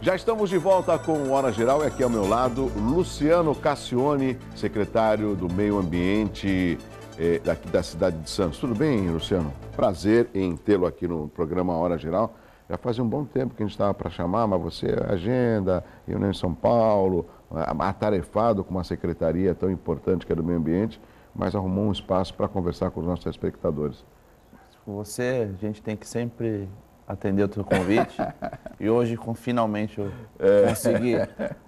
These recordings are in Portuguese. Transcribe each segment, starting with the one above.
Já estamos de volta com o Hora Geral e aqui ao meu lado, Luciano Cassione, secretário do Meio Ambiente daqui da cidade de Santos. Tudo bem, Luciano? Prazer em tê-lo aqui no programa Hora Geral. Já fazia um bom tempo que a gente estava para chamar, mas você, agenda, reunião em São Paulo, atarefado com uma secretaria tão importante que é do Meio Ambiente, mas arrumou um espaço para conversar com os nossos telespectadores. Você, a gente tem que sempre atender o teu convite e hoje finalmente eu consegui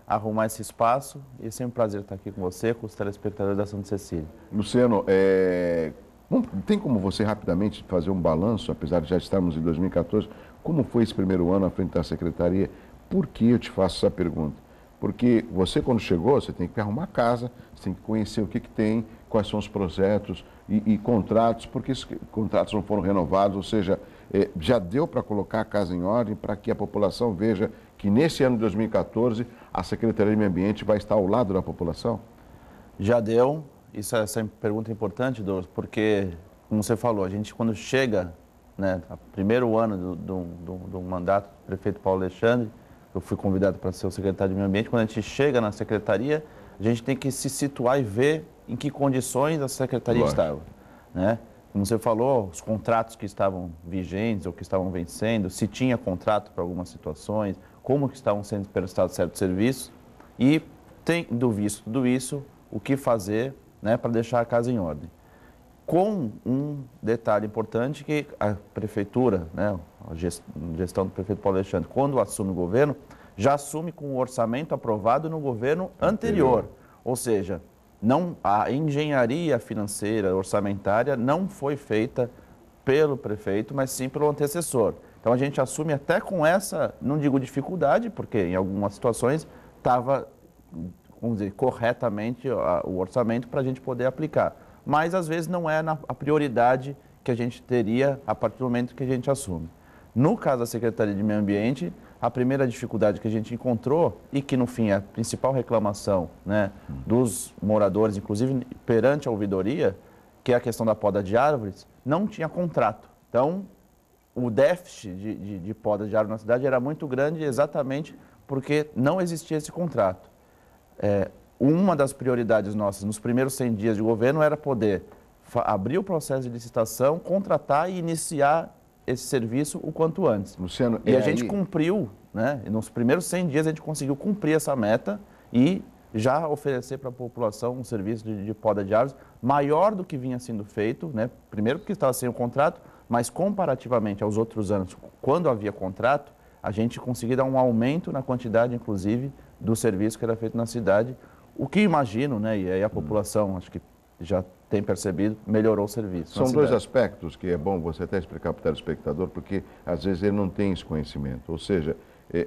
arrumar esse espaço e é sempre um prazer estar aqui com você, com os telespectadores da Santa Cecília. Luciano, tem como você rapidamente fazer um balanço, apesar de já estarmos em 2014, como foi esse primeiro ano à frente da Secretaria? Por que eu te faço essa pergunta? Porque você, quando chegou, você tem que arrumar a casa, você tem que conhecer o que tem, quais são os projetos e contratos, porque esses contratos não foram renovados, ou seja, já deu para colocar a casa em ordem para que a população veja que nesse ano de 2014 a Secretaria de Meio Ambiente vai estar ao lado da população? Já deu, essa pergunta é importante, Douglas, porque, como você falou, a gente quando chega, né, primeiro ano do mandato do prefeito Paulo Alexandre, eu fui convidado para ser o secretário de Meio Ambiente, quando a gente chega na secretaria, a gente tem que se situar e ver em que condições a secretaria estava, né? Como você falou, os contratos que estavam vigentes ou que estavam vencendo, se tinha contrato para algumas situações, como que estavam sendo prestados certos serviços e, tendo visto tudo isso, o que fazer, né, para deixar a casa em ordem. Com um detalhe importante que a prefeitura, né, a gestão do prefeito Paulo Alexandre, quando assume o governo, já assume com o orçamento aprovado no governo anterior. Ou seja, a engenharia financeira, orçamentária, não foi feita pelo prefeito, mas sim pelo antecessor. Então a gente assume até com essa, não digo dificuldade, porque em algumas situações estava, vamos dizer, corretamente o orçamento para a gente poder aplicar. Mas às vezes não é a prioridade que a gente teria a partir do momento que a gente assume. No caso da Secretaria de Meio Ambiente, a primeira dificuldade que a gente encontrou e que no fim é a principal reclamação, né, dos moradores, inclusive perante a ouvidoria, que é a questão da poda de árvores, não tinha contrato. Então, o déficit de poda de árvore na cidade era muito grande exatamente porque não existia esse contrato. Uma das prioridades nossas nos primeiros 100 dias de governo era poder abrir o processo de licitação, contratar e iniciar esse serviço o quanto antes. Luciano, e a gente cumpriu, né? Nos primeiros 100 dias a gente conseguiu cumprir essa meta e já oferecer para a população um serviço de poda de árvores maior do que vinha sendo feito, né? Primeiro porque estava sem o contrato, mas comparativamente aos outros anos, quando havia contrato, a gente conseguiu dar um aumento na quantidade, inclusive, do serviço que era feito na cidade, o que imagino, né? E aí a população, acho que já tem percebido, melhorou o serviço. São dois aspectos que é bom você até explicar para o telespectador, porque às vezes ele não tem esse conhecimento. Ou seja,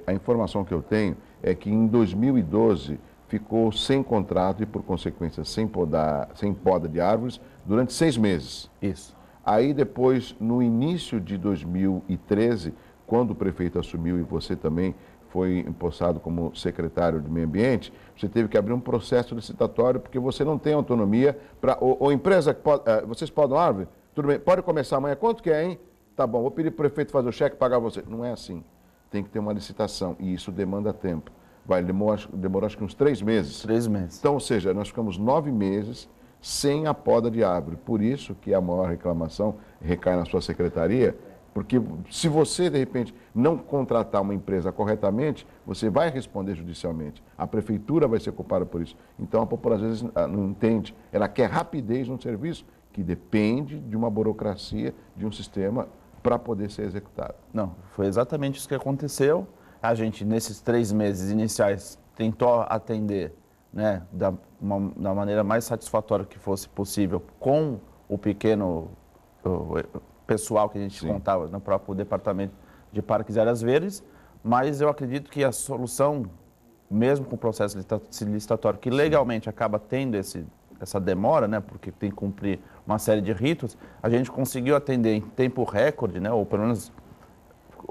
a informação que eu tenho é que em 2012 ficou sem contrato e, por consequência, sem poda de árvores durante 6 meses. Isso. Aí depois, no início de 2013, quando o prefeito assumiu e você também foi empossado como secretário de Meio Ambiente, você teve que abrir um processo licitatório porque você não tem autonomia para... Ou empresa, vocês podam árvore? Tudo bem, pode começar amanhã. Quanto que é, hein? Tá bom, vou pedir para o prefeito fazer o cheque e pagar você. Não é assim. Tem que ter uma licitação e isso demanda tempo. Demorou acho que uns 3 meses. 3 meses. Então, ou seja, nós ficamos 9 meses sem a poda de árvore. Por isso que a maior reclamação recai na sua secretaria, porque se você, de repente, não contratar uma empresa corretamente, você vai responder judicialmente. A prefeitura vai ser culpada por isso. Então, a população, às vezes, não entende. Ela quer rapidez no serviço, que depende de uma burocracia, de um sistema para poder ser executado. Não, foi exatamente isso que aconteceu. A gente, nesses 3 meses iniciais, tentou atender, né, da maneira mais satisfatória que fosse possível com o pequeno pessoal que a gente contava no próprio Departamento de Parques e Áreas Verdes, mas eu acredito que a solução, mesmo com o processo licitatório, que legalmente acaba tendo essa demora, né, porque tem que cumprir uma série de ritos, a gente conseguiu atender em tempo recorde, né, ou pelo menos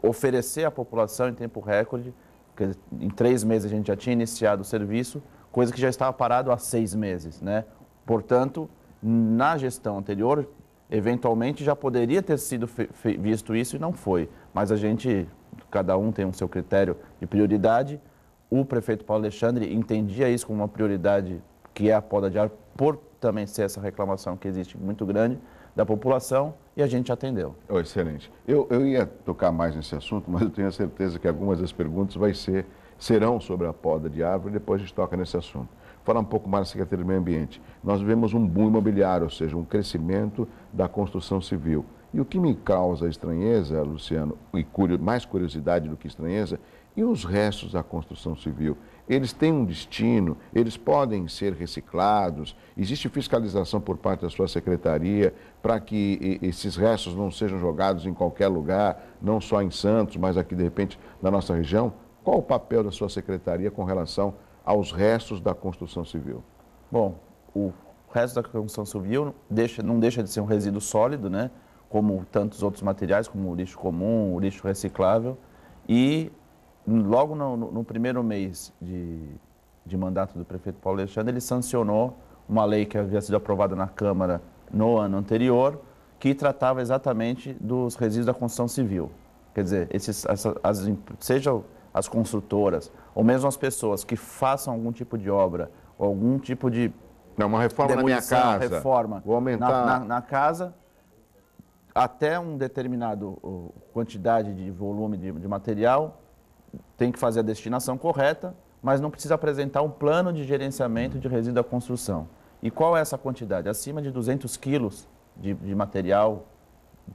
oferecer à população em tempo recorde, porque em 3 meses a gente já tinha iniciado o serviço, coisa que já estava parado há 6 meses, né? Portanto, na gestão anterior, Eventualmente já poderia ter sido visto isso e não foi, mas a gente, cada um tem o seu critério de prioridade. O prefeito Paulo Alexandre entendia isso como uma prioridade, que é a poda de árvore, por também ser essa reclamação que existe muito grande da população, e a gente atendeu. Oh, excelente. Eu ia tocar mais nesse assunto, mas eu tenho a certeza que algumas das perguntas serão sobre a poda de árvore, e depois a gente toca nesse assunto. Falar um pouco mais da Secretaria do Meio Ambiente. Nós vivemos um boom imobiliário, ou seja, um crescimento da construção civil. E o que me causa estranheza, Luciano, e mais curiosidade do que estranheza, e os restos da construção civil? Eles têm um destino, eles podem ser reciclados, existe fiscalização por parte da sua secretaria para que esses restos não sejam jogados em qualquer lugar, não só em Santos, mas aqui de repente na nossa região? Qual o papel da sua secretaria com relação aos restos da construção civil? Bom, o resto da construção civil não deixa de ser um resíduo sólido, né? Como tantos outros materiais, como o lixo comum, o lixo reciclável. E logo no primeiro mês de mandato do prefeito Paulo Alexandre, ele sancionou uma lei que havia sido aprovada na Câmara no ano anterior, que tratava exatamente dos resíduos da construção civil. Quer dizer, seja as construtoras, ou mesmo as pessoas que façam algum tipo de obra, ou algum tipo de uma reforma na minha casa, reforma vou aumentar na casa, até um determinado quantidade de volume de material, tem que fazer a destinação correta, mas não precisa apresentar um plano de gerenciamento de resíduo da construção. E qual é essa quantidade? Acima de 200 quilos de material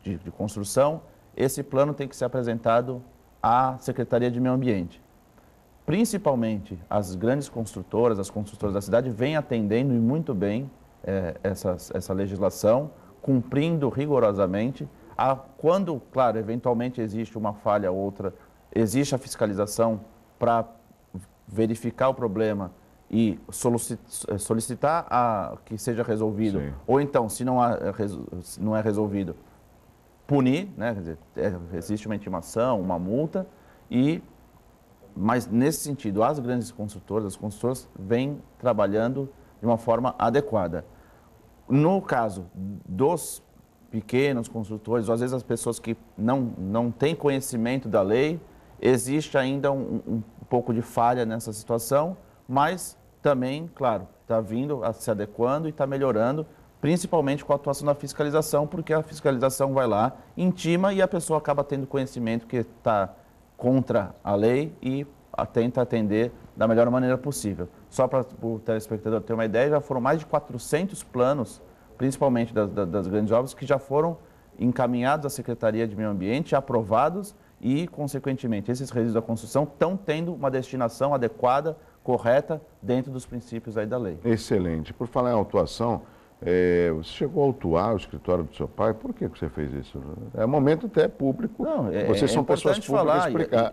de construção, esse plano tem que ser apresentado à Secretaria de Meio Ambiente. Principalmente as grandes construtoras, as construtoras da cidade, vêm atendendo e muito bem essa legislação, cumprindo rigorosamente. Quando, claro, eventualmente existe uma falha ou outra, existe a fiscalização para verificar o problema e solicitar que seja resolvido. Sim. Ou então, se não é resolvido, punir, né? Quer dizer, existe uma intimação, uma multa, mas nesse sentido, as grandes construtoras, as construtoras vêm trabalhando de uma forma adequada. No caso dos pequenos construtores, ou às vezes as pessoas que não têm conhecimento da lei, existe ainda um pouco de falha nessa situação, mas também, claro, está vindo, se adequando e está melhorando, principalmente com a atuação da fiscalização, porque a fiscalização vai lá, intima e a pessoa acaba tendo conhecimento que está contra a lei e tenta atender da melhor maneira possível. Só para o telespectador ter uma ideia, já foram mais de 400 planos, principalmente das grandes obras, que já foram encaminhados à Secretaria de Meio Ambiente, aprovados e, consequentemente, esses resíduos da construção estão tendo uma destinação adequada, correta, dentro dos princípios aí da lei. Excelente. Por falar em autuação, você chegou a autuar o escritório do seu pai? Por que você fez isso? É um momento até público. Não, vocês são pessoas públicas, falar, explicar.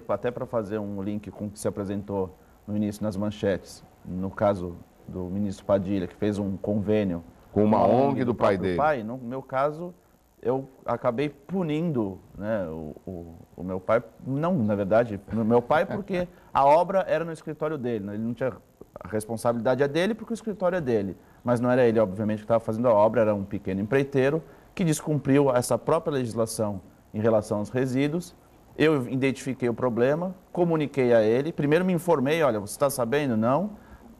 Até para fazer um link com o que se apresentou no início nas manchetes, no caso do ministro Padilha, que fez um convênio com uma ONG do pai dele. No meu caso, eu acabei punindo, né, o meu pai, não, na verdade, o meu pai, porque a obra era no escritório dele, né? Ele não tinha, a responsabilidade é dele porque o escritório é dele, mas não era ele, obviamente, que estava fazendo a obra, era um pequeno empreiteiro que descumpriu essa própria legislação em relação aos resíduos. Eu identifiquei o problema, comuniquei a ele, primeiro me informei, olha, você está sabendo? Não.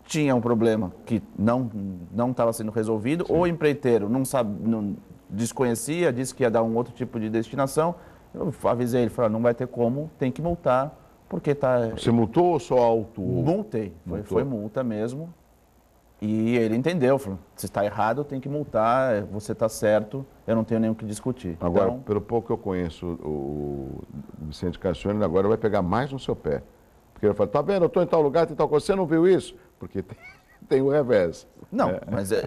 Tinha um problema que não estava sendo resolvido, Sim. O empreiteiro não desconhecia, disse que ia dar um outro tipo de destinação. Eu avisei ele, falei, não vai ter como, tem que multar, porque está... Você multou ou só autuou? Multei, foi multa mesmo. E ele entendeu, falou, se está errado, tem que multar, você está certo, eu não tenho nem o que discutir. Agora, então, pelo pouco que eu conheço o Vicente Cassione, agora vai pegar mais no seu pé. Porque ele fala, tá vendo, eu estou em tal lugar, tem tal coisa, você não viu isso? Porque tem o revés. Não,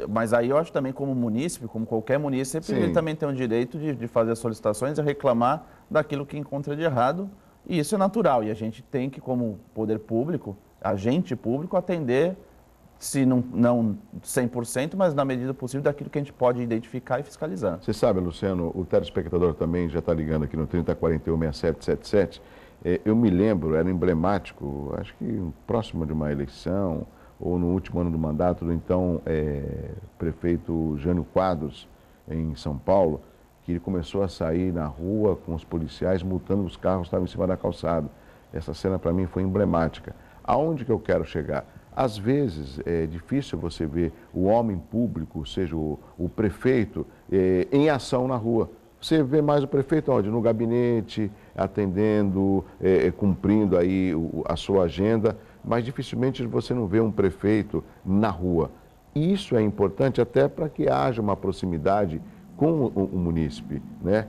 mas aí eu acho também como munícipe, como qualquer munícipe, Sim. Ele também tem o direito de fazer solicitações e reclamar daquilo que encontra de errado, e isso é natural, e a gente tem que, como poder público, agente público, atender, se não 100%, mas na medida possível daquilo que a gente pode identificar e fiscalizar. Você sabe, Luciano, o telespectador também já está ligando aqui no 3041-6777, eu me lembro, era emblemático, acho que próximo de uma eleição, ou no último ano do mandato do então prefeito Jânio Quadros, em São Paulo, que ele começou a sair na rua com os policiais multando os carros que estavam em cima da calçada. Essa cena para mim foi emblemática. Aonde que eu quero chegar? Às vezes é difícil você ver o homem público, seja o prefeito, em ação na rua. Você vê mais o prefeito onde? No gabinete, atendendo, cumprindo aí a sua agenda, mas dificilmente você não vê um prefeito na rua. Isso é importante até para que haja uma proximidade com o munícipe, né?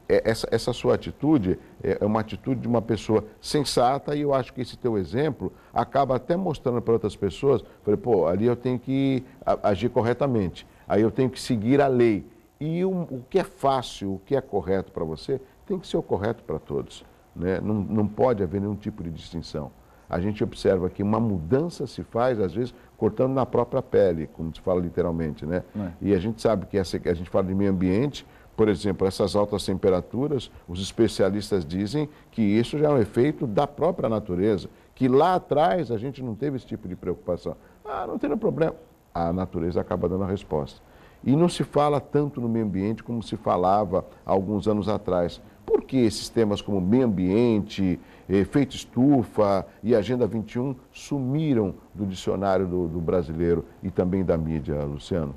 Essa sua atitude é uma atitude de uma pessoa sensata e eu acho que esse teu exemplo acaba até mostrando para outras pessoas, falei, pô, ali eu tenho que agir corretamente, aí eu tenho que seguir a lei. E o que é fácil, o que é correto para você, tem que ser o correto para todos, né? Não pode haver nenhum tipo de distinção. A gente observa que uma mudança se faz, às vezes, cortando na própria pele, como se fala literalmente, né? E a gente sabe que a gente fala de meio ambiente, por exemplo, essas altas temperaturas, os especialistas dizem que isso já é um efeito da própria natureza, que lá atrás a gente não teve esse tipo de preocupação. Ah, não tem problema. A natureza acaba dando a resposta. E não se fala tanto no meio ambiente como se falava há alguns anos atrás. Por que esses temas como meio ambiente, efeito estufa e Agenda 21 sumiram do dicionário do brasileiro e também da mídia, Luciano?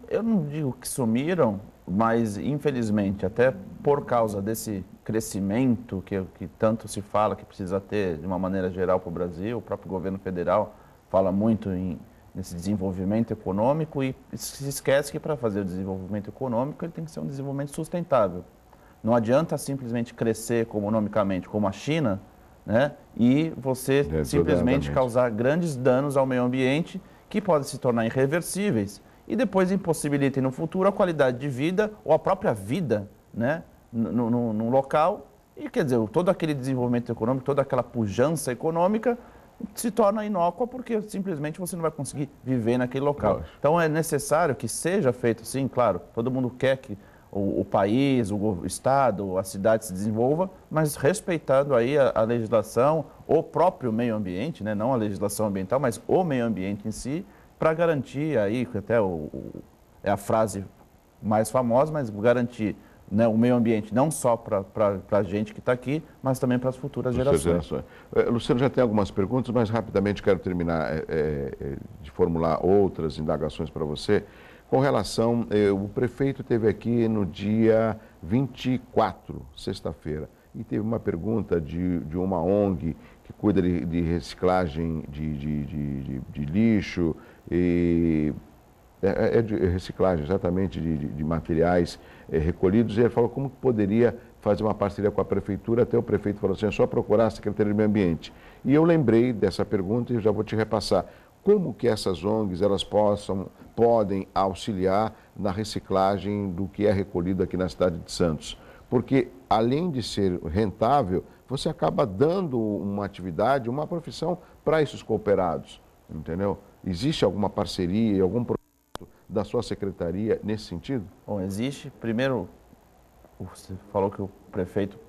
Eu não digo que sumiram, mas infelizmente, até por causa desse crescimento que tanto se fala que precisa ter de uma maneira geral para o Brasil, o próprio governo federal fala muito nesse desenvolvimento econômico e se esquece que para fazer o desenvolvimento econômico ele tem que ser um desenvolvimento sustentável. Não adianta simplesmente crescer economicamente como a China, né, e você simplesmente causar grandes danos ao meio ambiente que podem se tornar irreversíveis e depois impossibilitem no futuro a qualidade de vida ou a própria vida, né, no local. E quer dizer, todo aquele desenvolvimento econômico, toda aquela pujança econômica se torna inócua porque simplesmente você não vai conseguir viver naquele local. Então é necessário que seja feito, sim, claro, todo mundo quer que o país, o estado, a cidade se desenvolva, mas respeitando aí a legislação, o próprio meio ambiente, né? Não a legislação ambiental, mas o meio ambiente em si, para garantir aí, até é a frase mais famosa, mas garantir, né, o meio ambiente não só para a gente que está aqui, mas também para as futuras gerações. Luciano, já tem algumas perguntas, mas rapidamente quero terminar de formular outras indagações para você. Com relação, o prefeito esteve aqui no dia 24, sexta-feira, e teve uma pergunta de uma ONG que cuida de reciclagem de lixo, de reciclagem exatamente de materiais recolhidos, e ele falou como poderia fazer uma parceria com a prefeitura, até o prefeito falou assim, é só procurar a Secretaria do Meio Ambiente. E eu lembrei dessa pergunta e eu já vou te repassar. Como que essas ONGs elas podem auxiliar na reciclagem do que é recolhido aqui na cidade de Santos? Porque, além de ser rentável, você acaba dando uma atividade, uma profissão para esses cooperados, entendeu? Existe alguma parceria, algum projeto da sua secretaria nesse sentido? Bom, existe. Primeiro, você falou que o prefeito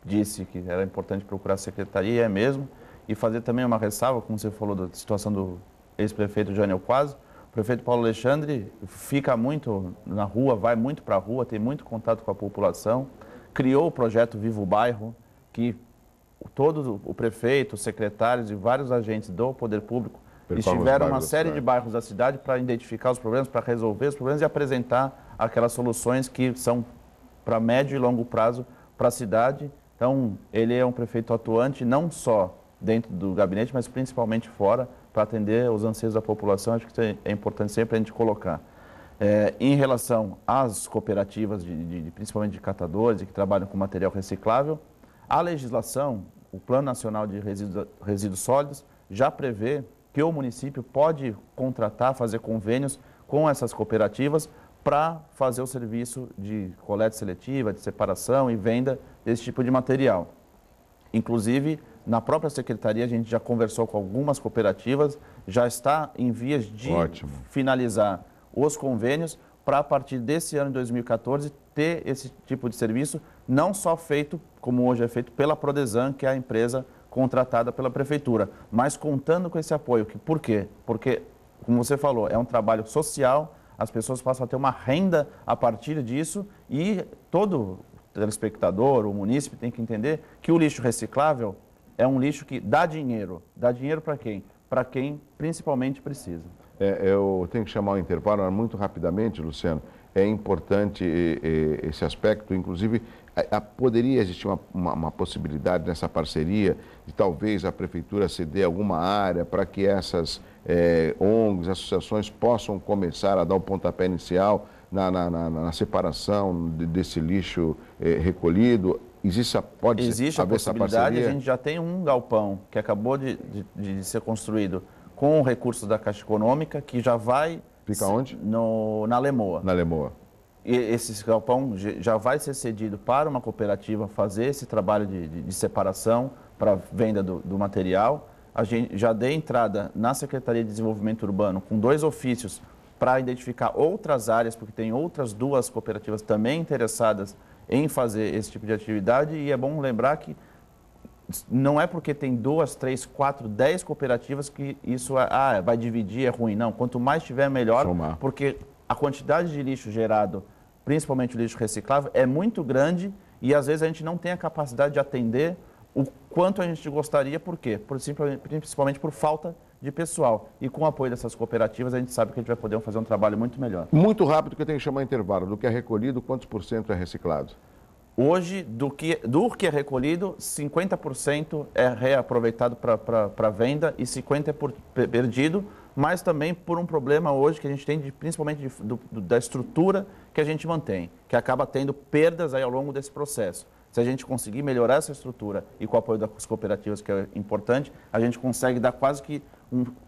disse que era importante procurar a secretaria, é mesmo. E fazer também uma ressalva, como você falou da situação do ex-prefeito Jânio Quadros. O prefeito Paulo Alexandre fica muito na rua, vai muito para a rua, tem muito contato com a população. Criou o projeto Viva o Bairro, que todo o prefeito, os secretários e vários agentes do poder público estiveram uma série de bairros da cidade para identificar os problemas, para resolver os problemas e apresentar aquelas soluções que são para médio e longo prazo para a cidade. Então, ele é um prefeito atuante, não só dentro do gabinete, mas principalmente fora, para atender os anseios da população. Acho que é importante sempre a gente colocar. Em relação às cooperativas, principalmente de catadores e que trabalham com material reciclável, a legislação, o Plano Nacional de Resíduos Sólidos, já prevê que o município pode contratar, fazer convênios com essas cooperativas para fazer o serviço de coleta seletiva, de separação e venda desse tipo de material. Inclusive, na própria secretaria, a gente já conversou com algumas cooperativas, já está em vias de finalizar os convênios para, a partir desse ano de 2014, ter esse tipo de serviço, não só feito, como hoje é feito, pela Prodesan, que é a empresa contratada pela prefeitura, mas contando com esse apoio. Por quê? Porque, como você falou, é um trabalho social, as pessoas possam ter uma renda a partir disso e todo telespectador, o munícipe tem que entender que o lixo reciclável é um lixo que dá dinheiro. Dá dinheiro para quem? Para quem principalmente precisa. Eu tenho que chamar o intervalo, mas muito rapidamente, Luciano. É importante esse aspecto, inclusive poderia existir uma possibilidade nessa parceria de talvez a prefeitura ceder alguma área para que essas ONGs, associações possam começar a dar o pontapé inicial na separação desse lixo recolhido. Existe a possibilidade, a gente já tem um galpão que acabou de ser construído com recursos da Caixa Econômica, que já vai... Fica onde? Na Lemoa. Na Lemoa. E esse galpão já vai ser cedido para uma cooperativa fazer esse trabalho de separação para venda do material. A gente já deu entrada na Secretaria de Desenvolvimento Urbano com 2 ofícios para identificar outras áreas, porque tem outras 2 cooperativas também interessadas em fazer esse tipo de atividade. E é bom lembrar que não é porque tem 2, 3, 4, 10 cooperativas que isso vai dividir, é ruim. Não, quanto mais tiver, melhor, somar. Porque a quantidade de lixo gerado, principalmente o lixo reciclável, é muito grande e às vezes a gente não tem a capacidade de atender o quanto a gente gostaria. Por quê? Principalmente por falta de pessoal. E com o apoio dessas cooperativas, a gente sabe que a gente vai poder fazer um trabalho muito melhor. Muito rápido, que eu tenho que chamar intervalo. Do que é recolhido, quantos % é reciclado? Hoje, do que é recolhido, 50% é reaproveitado para venda e 50% é perdido, mas também por um problema hoje que a gente tem, principalmente da estrutura que a gente mantém, que acaba tendo perdas aí ao longo desse processo. Se a gente conseguir melhorar essa estrutura e com o apoio das cooperativas, que é importante, a gente consegue dar quase que,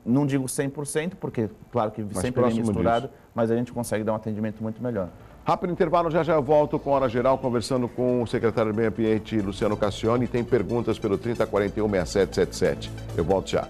não digo 100%, porque claro que sempre vem misturado, mas a gente consegue dar um atendimento muito melhor. Rápido intervalo, já eu volto com a Hora Geral, conversando com o secretário do Meio Ambiente, Luciano Cassione. Tem perguntas pelo 3041-6777. Eu volto já.